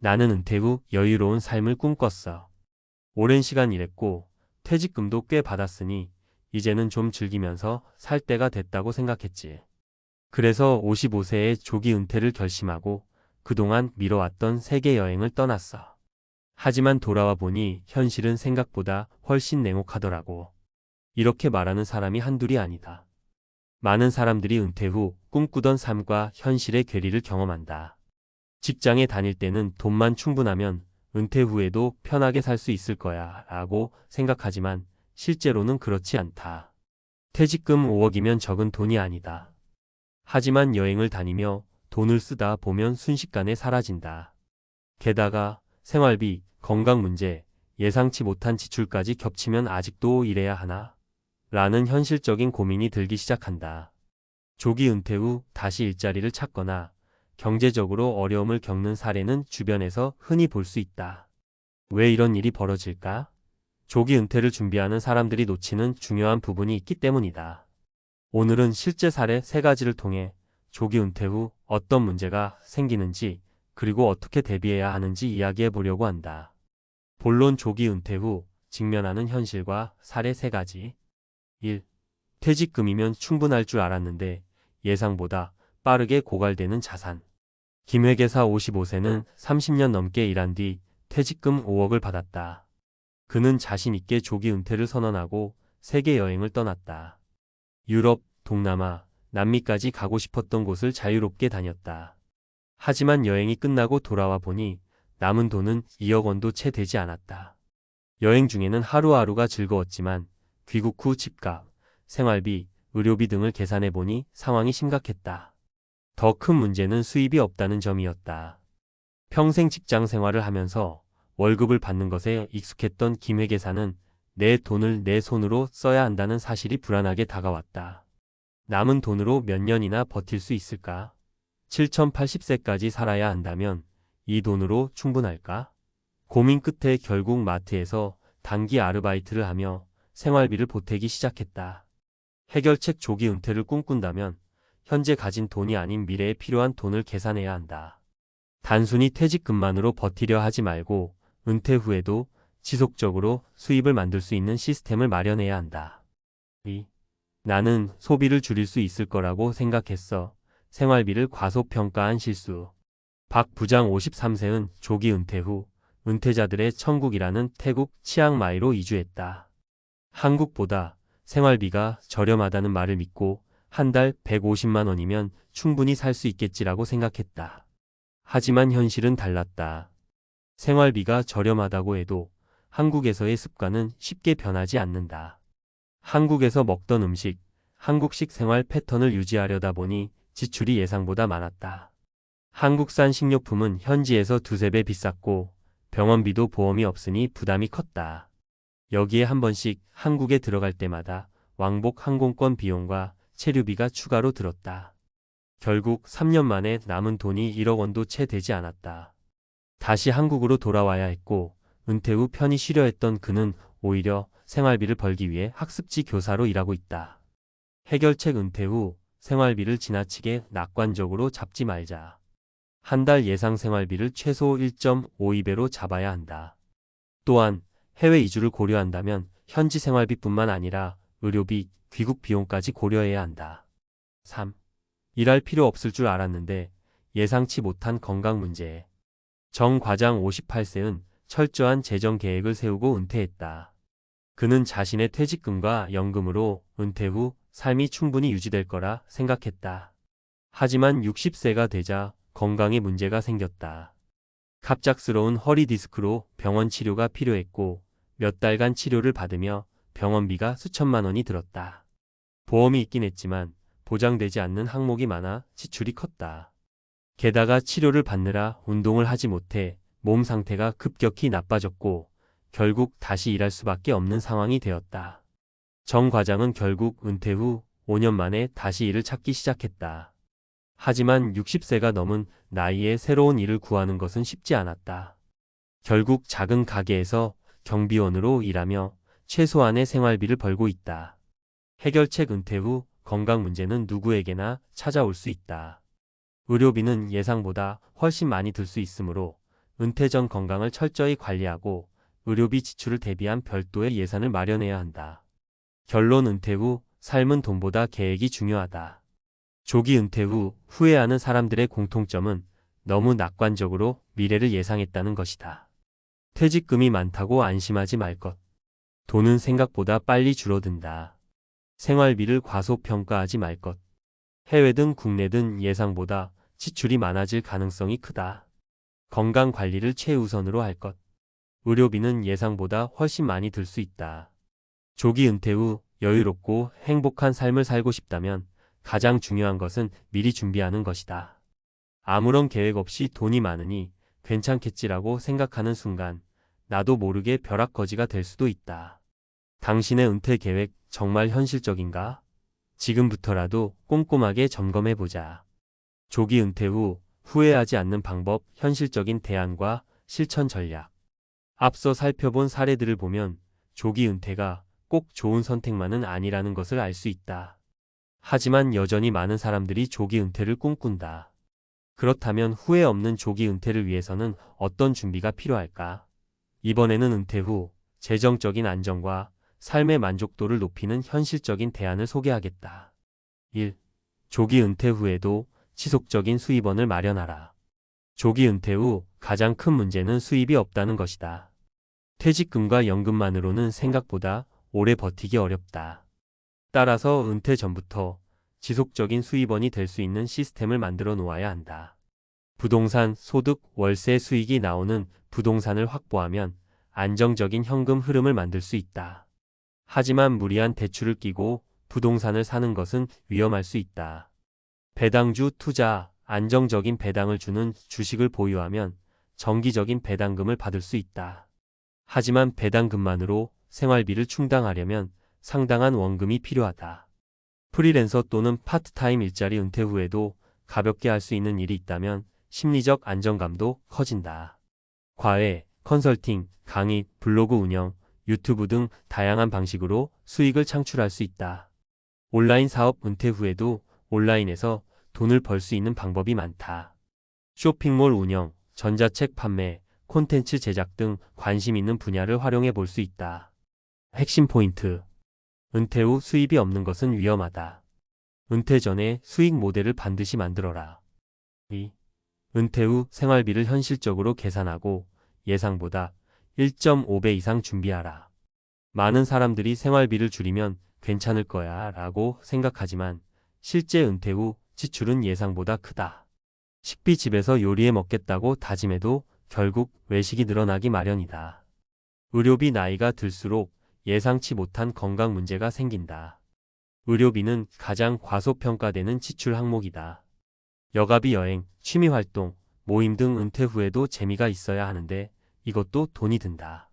나는 은퇴 후 여유로운 삶을 꿈꿨어. 오랜 시간 일했고 퇴직금도 꽤 받았으니 이제는 좀 즐기면서 살 때가 됐다고 생각했지. 그래서 55세에 조기 은퇴를 결심하고 그동안 미뤄왔던 세계 여행을 떠났어. 하지만 돌아와 보니 현실은 생각보다 훨씬 냉혹하더라고. 이렇게 말하는 사람이 한둘이 아니다. 많은 사람들이 은퇴 후 꿈꾸던 삶과 현실의 괴리를 경험한다. 직장에 다닐 때는 돈만 충분하면 은퇴 후에도 편하게 살 수 있을 거야 라고 생각하지만 실제로는 그렇지 않다. 퇴직금 5억이면 적은 돈이 아니다. 하지만 여행을 다니며 돈을 쓰다 보면 순식간에 사라진다. 게다가 생활비, 건강 문제, 예상치 못한 지출까지 겹치면 아직도 일해야 하나? 라는 현실적인 고민이 들기 시작한다. 조기 은퇴 후 다시 일자리를 찾거나 경제적으로 어려움을 겪는 사례는 주변에서 흔히 볼 수 있다. 왜 이런 일이 벌어질까? 조기 은퇴를 준비하는 사람들이 놓치는 중요한 부분이 있기 때문이다. 오늘은 실제 사례 3가지를 통해 조기 은퇴 후 어떤 문제가 생기는지 그리고 어떻게 대비해야 하는지 이야기해 보려고 한다. 본론 조기 은퇴 후 직면하는 현실과 사례 3가지. 1. 퇴직금이면 충분할 줄 알았는데 예상보다 빠르게 고갈되는 자산. 김회계사 55세는 30년 넘게 일한 뒤 퇴직금 5억을 받았다. 그는 자신 있게 조기 은퇴를 선언하고 세계 여행을 떠났다. 유럽, 동남아, 남미까지 가고 싶었던 곳을 자유롭게 다녔다. 하지만 여행이 끝나고 돌아와 보니 남은 돈은 2억 원도 채 되지 않았다. 여행 중에는 하루하루가 즐거웠지만 귀국 후 집값, 생활비, 의료비 등을 계산해 보니 상황이 심각했다. 더 큰 문제는 수입이 없다는 점이었다. 평생 직장 생활을 하면서 월급을 받는 것에 익숙했던 김 회계사는 내 돈을 내 손으로 써야 한다는 사실이 불안하게 다가왔다. 남은 돈으로 몇 년이나 버틸 수 있을까? 7080세까지 살아야 한다면 이 돈으로 충분할까? 고민 끝에 결국 마트에서 단기 아르바이트를 하며 생활비를 보태기 시작했다. 해결책 조기 은퇴를 꿈꾼다면 현재 가진 돈이 아닌 미래에 필요한 돈을 계산해야 한다. 단순히 퇴직금만으로 버티려 하지 말고 은퇴 후에도 지속적으로 수입을 만들 수 있는 시스템을 마련해야 한다. 2. 나는 소비를 줄일 수 있을 거라고 생각했어. 생활비를 과소평가한 실수. 박 부장 53세는 조기 은퇴 후 은퇴자들의 천국이라는 태국 치앙마이로 이주했다. 한국보다 생활비가 저렴하다는 말을 믿고 한 달 150만 원이면 충분히 살 수 있겠지라고 생각했다. 하지만 현실은 달랐다. 생활비가 저렴하다고 해도 한국에서의 습관은 쉽게 변하지 않는다. 한국에서 먹던 음식, 한국식 생활 패턴을 유지하려다 보니 지출이 예상보다 많았다. 한국산 식료품은 현지에서 2~3배 비쌌고 병원비도 보험이 없으니 부담이 컸다. 여기에 한 번씩 한국에 들어갈 때마다 왕복 항공권 비용과 체류비가 추가로 들었다. 결국 3년 만에 남은 돈이 1억 원도 채 되지 않았다. 다시 한국으로 돌아와야 했고 은퇴 후 편히 쉬려 했던 그는 오히려 생활비를 벌기 위해 학습지 교사로 일하고 있다. 해결책 은퇴 후 생활비를 지나치게 낙관적으로 잡지 말자. 한 달 예상 생활비를 최소 1.52배로 잡아야 한다. 또한 해외 이주를 고려한다면 현지 생활비뿐만 아니라 의료비, 귀국 비용까지 고려해야 한다. 3. 일할 필요 없을 줄 알았는데 예상치 못한 건강 문제. 정 과장 58세는 철저한 재정 계획을 세우고 은퇴했다. 그는 자신의 퇴직금과 연금으로 은퇴 후 삶이 충분히 유지될 거라 생각했다. 하지만 60세가 되자 건강에 문제가 생겼다. 갑작스러운 허리 디스크로 병원 치료가 필요했고 몇 달간 치료를 받으며 병원비가 수천만 원이 들었다. 보험이 있긴 했지만 보장되지 않는 항목이 많아 지출이 컸다. 게다가 치료를 받느라 운동을 하지 못해 몸 상태가 급격히 나빠졌고 결국 다시 일할 수밖에 없는 상황이 되었다. 정 과장은 결국 은퇴 후 5년 만에 다시 일을 찾기 시작했다. 하지만 60세가 넘은 나이에 새로운 일을 구하는 것은 쉽지 않았다. 결국 작은 가게에서 경비원으로 일하며 최소한의 생활비를 벌고 있다. 해결책 은퇴 후 건강 문제는 누구에게나 찾아올 수 있다. 의료비는 예상보다 훨씬 많이 들 수 있으므로 은퇴 전 건강을 철저히 관리하고 의료비 지출을 대비한 별도의 예산을 마련해야 한다. 결론 은퇴 후 삶은 돈보다 계획이 중요하다. 조기 은퇴 후 후회하는 사람들의 공통점은 너무 낙관적으로 미래를 예상했다는 것이다. 퇴직금이 많다고 안심하지 말 것. 돈은 생각보다 빨리 줄어든다. 생활비를 과소평가하지 말 것. 해외든 국내든 예상보다 지출이 많아질 가능성이 크다. 건강 관리를 최우선으로 할 것. 의료비는 예상보다 훨씬 많이 들 수 있다. 조기 은퇴 후 여유롭고 행복한 삶을 살고 싶다면 가장 중요한 것은 미리 준비하는 것이다. 아무런 계획 없이 돈이 많으니 괜찮겠지라고 생각하는 순간 나도 모르게 벼락거지가 될 수도 있다. 당신의 은퇴 계획 정말 현실적인가? 지금부터라도 꼼꼼하게 점검해보자. 조기 은퇴 후 후회하지 않는 방법, 현실적인 대안과 실천 전략. 앞서 살펴본 사례들을 보면 조기 은퇴가 꼭 좋은 선택만은 아니라는 것을 알 수 있다. 하지만 여전히 많은 사람들이 조기 은퇴를 꿈꾼다. 그렇다면 후회 없는 조기 은퇴를 위해서는 어떤 준비가 필요할까? 이번에는 은퇴 후 재정적인 안정과 삶의 만족도를 높이는 현실적인 대안을 소개하겠다. 1. 조기 은퇴 후에도 지속적인 수입원을 마련하라. 조기 은퇴 후 가장 큰 문제는 수입이 없다는 것이다. 퇴직금과 연금만으로는 생각보다 오래 버티기 어렵다. 따라서 은퇴 전부터 지속적인 수입원이 될 수 있는 시스템을 만들어 놓아야 한다. 부동산, 소득, 월세 수익이 나오는 부동산을 확보하면 안정적인 현금 흐름을 만들 수 있다. 하지만 무리한 대출을 끼고 부동산을 사는 것은 위험할 수 있다. 배당주 투자, 안정적인 배당을 주는 주식을 보유하면 정기적인 배당금을 받을 수 있다. 하지만 배당금만으로 생활비를 충당하려면 상당한 원금이 필요하다. 프리랜서 또는 파트타임 일자리 은퇴 후에도 가볍게 할 수 있는 일이 있다면 심리적 안정감도 커진다. 과외, 컨설팅, 강의, 블로그 운영, 유튜브 등 다양한 방식으로 수익을 창출할 수 있다. 온라인 사업 은퇴 후에도 온라인에서 돈을 벌 수 있는 방법이 많다. 쇼핑몰 운영, 전자책 판매, 콘텐츠 제작 등 관심 있는 분야를 활용해 볼 수 있다. 핵심 포인트. 은퇴 후 수입이 없는 것은 위험하다. 은퇴 전에 수익 모델을 반드시 만들어라. 2. 은퇴 후 생활비를 현실적으로 계산하고 예상보다 1.5배 이상 준비하라. 많은 사람들이 생활비를 줄이면 괜찮을 거야 라고 생각하지만 실제 은퇴 후 지출은 예상보다 크다. 식비 집에서 요리해 먹겠다고 다짐해도 결국 외식이 늘어나기 마련이다. 의료비 나이가 들수록 예상치 못한 건강 문제가 생긴다. 의료비는 가장 과소평가되는 지출 항목이다. 여가비 여행, 취미활동, 모임 등 은퇴 후에도 재미가 있어야 하는데 이것도 돈이 든다.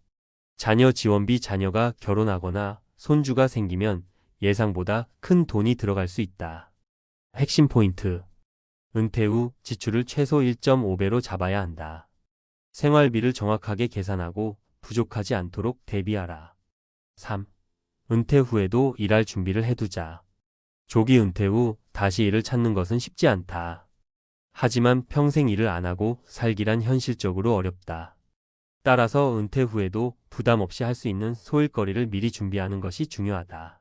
자녀 지원비 자녀가 결혼하거나 손주가 생기면 예상보다 큰 돈이 들어갈 수 있다. 핵심 포인트. 은퇴 후 지출을 최소 1.5배로 잡아야 한다. 생활비를 정확하게 계산하고 부족하지 않도록 대비하라. 3. 은퇴 후에도 일할 준비를 해두자. 조기 은퇴 후 다시 일을 찾는 것은 쉽지 않다. 하지만 평생 일을 안 하고 살기란 현실적으로 어렵다. 따라서 은퇴 후에도 부담 없이 할 수 있는 소일거리를 미리 준비하는 것이 중요하다.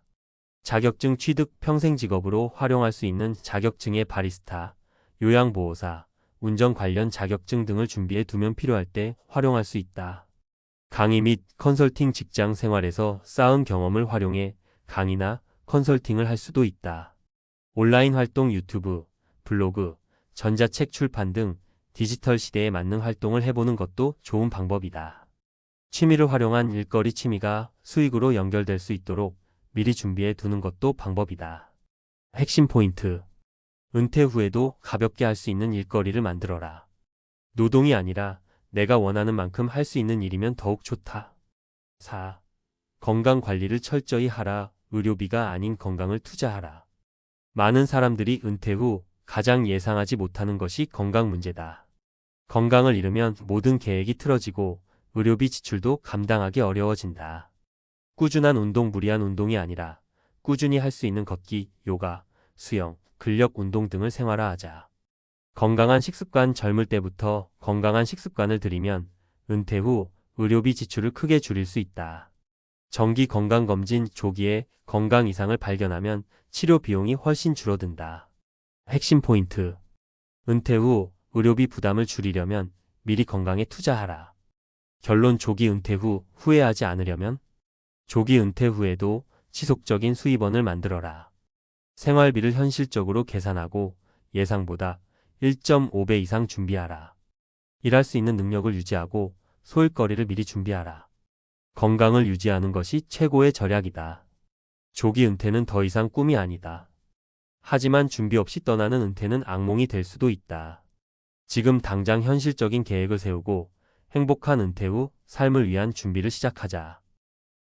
자격증 취득 평생 직업으로 활용할 수 있는 자격증의 바리스타, 요양보호사, 운전 관련 자격증 등을 준비해 두면 필요할 때 활용할 수 있다. 강의 및 컨설팅 직장 생활에서 쌓은 경험을 활용해 강의나 컨설팅을 할 수도 있다. 온라인 활동 유튜브, 블로그, 전자책 출판 등 디지털 시대에 맞는 활동을 해보는 것도 좋은 방법이다. 취미를 활용한 일거리 취미가 수익으로 연결될 수 있도록 미리 준비해 두는 것도 방법이다. 핵심 포인트. 은퇴 후에도 가볍게 할 수 있는 일거리를 만들어라. 노동이 아니라 내가 원하는 만큼 할 수 있는 일이면 더욱 좋다. 4. 건강 관리를 철저히 하라. 의료비가 아닌 건강을 투자하라. 많은 사람들이 은퇴 후 가장 예상하지 못하는 것이 건강 문제다. 건강을 잃으면 모든 계획이 틀어지고 의료비 지출도 감당하기 어려워진다. 꾸준한 운동, 무리한 운동이 아니라 꾸준히 할 수 있는 걷기, 요가, 수영, 근력 운동 등을 생활화하자. 건강한 식습관. 젊을 때부터 건강한 식습관을 들이면 은퇴 후 의료비 지출을 크게 줄일 수 있다. 정기 건강검진. 조기에 건강 이상을 발견하면 치료 비용이 훨씬 줄어든다. 핵심 포인트. 은퇴 후 의료비 부담을 줄이려면 미리 건강에 투자하라. 결론. 조기 은퇴 후 후회하지 않으려면 조기 은퇴 후에도 지속적인 수입원을 만들어라. 생활비를 현실적으로 계산하고 예상보다 1.5배 이상 준비하라. 일할 수 있는 능력을 유지하고 소일거리를 미리 준비하라. 건강을 유지하는 것이 최고의 절약이다. 조기 은퇴는 더 이상 꿈이 아니다. 하지만 준비 없이 떠나는 은퇴는 악몽이 될 수도 있다. 지금 당장 현실적인 계획을 세우고 행복한 은퇴 후 삶을 위한 준비를 시작하자.